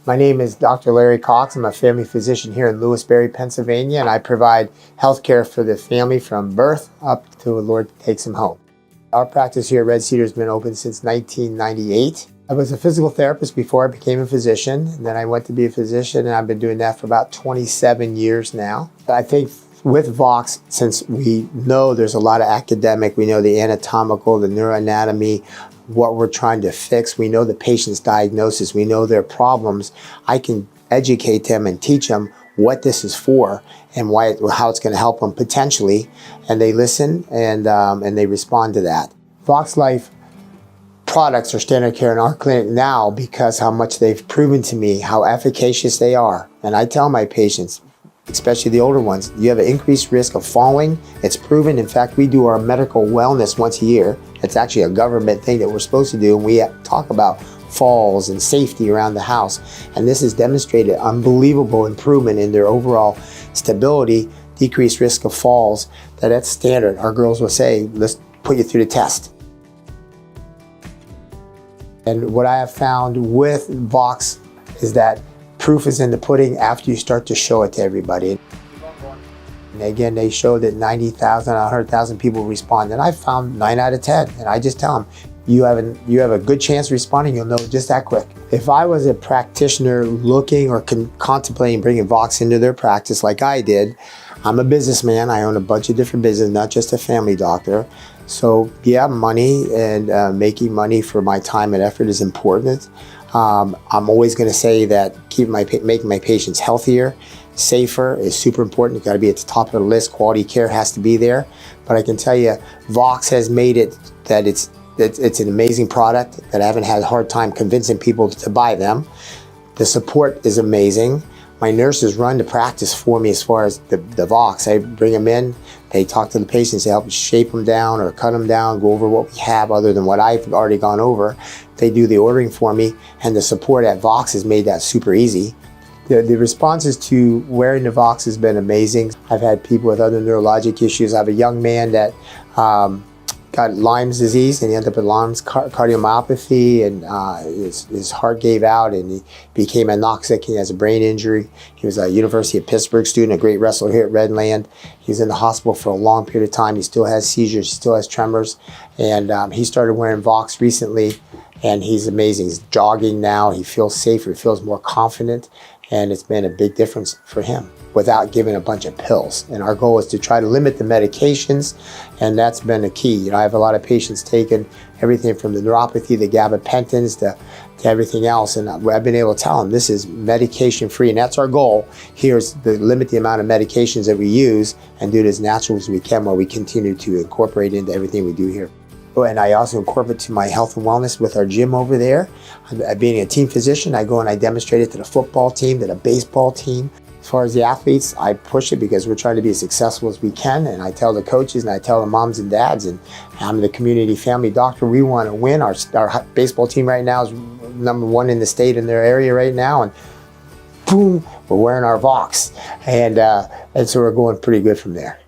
My name is Dr. Larry Cox. I'm a family physician here in Lewisberry, Pennsylvania, and I provide health care for the family from birth up to the Lord takes them home. Our practice here at Red Cedar has been open since 1998. I was a physical therapist before I became a physician, and then I went to be a physician, and I've been doing that for about 27 years now. I think with Vox, since we know there's a lot of academic, we know the anatomical, the neuroanatomy, what we're trying to fix, we know the patient's diagnosis, we know their problems, I can educate them and teach them what this is for and how it's going to help them potentially, and they listen and they respond to that. Vox Life products are standard care in our clinic now because how much they've proven to me how efficacious they are. And I tell my patients, especially the older ones, you have an increased risk of falling. It's proven. In fact, we do our medical wellness once a year. It's actually a government thing that we're supposed to do, and we talk about falls and safety around the house. And this has demonstrated unbelievable improvement in their overall stability, decreased risk of falls. That's standard. Our girls will say, let's put you through the test. And what I have found with Vox is that proof is in the pudding after you start to show it to everybody. And again, they show that 90,000, 100,000 people respond, and I found 9 out of 10. And I just tell them, you have a good chance of responding. You'll know just that quick. If I was a practitioner looking or contemplating bringing Vox into their practice like I did, I'm a businessman. I own a bunch of different businesses, not just a family doctor. So yeah, money and making money for my time and effort is important. I'm always going to say that making my patients healthier, safer is super important. You've got to be at the top of the list. Quality care has to be there. But I can tell you, Vox has made it that it's an amazing product that I haven't had a hard time convincing people to buy them. The support is amazing. My nurses run the practice for me as far as the Vox. I bring them in, they talk to the patients, they help shape them down or cut them down, go over what we have other than what I've already gone over. They do the ordering for me, and the support at Vox has made that super easy. The responses to wearing the Vox has been amazing. I've had people with other neurologic issues. I have a young man that got Lyme's disease, and he ended up with Lyme's cardiomyopathy, and his heart gave out, and he became anoxic. He has a brain injury. He was a University of Pittsburgh student, a great wrestler here at Redland. He's in the hospital for a long period of time. He still has seizures, he still has tremors, and he started wearing Vox recently, and he's amazing. He's jogging now. He feels safer. He feels more confident, and it's been a big difference for him without giving a bunch of pills. And our goal is to try to limit the medications, and that's been the key. You know, I have a lot of patients taking everything from the neuropathy, the gabapentins, to everything else, and I've been able to tell them this is medication-free, and that's our goal here, is to limit the amount of medications that we use and do it as natural as we can while we continue to incorporate into everything we do here. And I also incorporate to my health and wellness with our gym over there. Being a team physician, I go and I demonstrate it to the football team, to the baseball team. As far as the athletes, I push it because we're trying to be as successful as we can, and I tell the coaches and I tell the moms and dads, and I'm the community family doctor. We want to win. Our baseball team right now is #1 in the state in their area right now, and boom, we're wearing our Vox, and so we're going pretty good from there.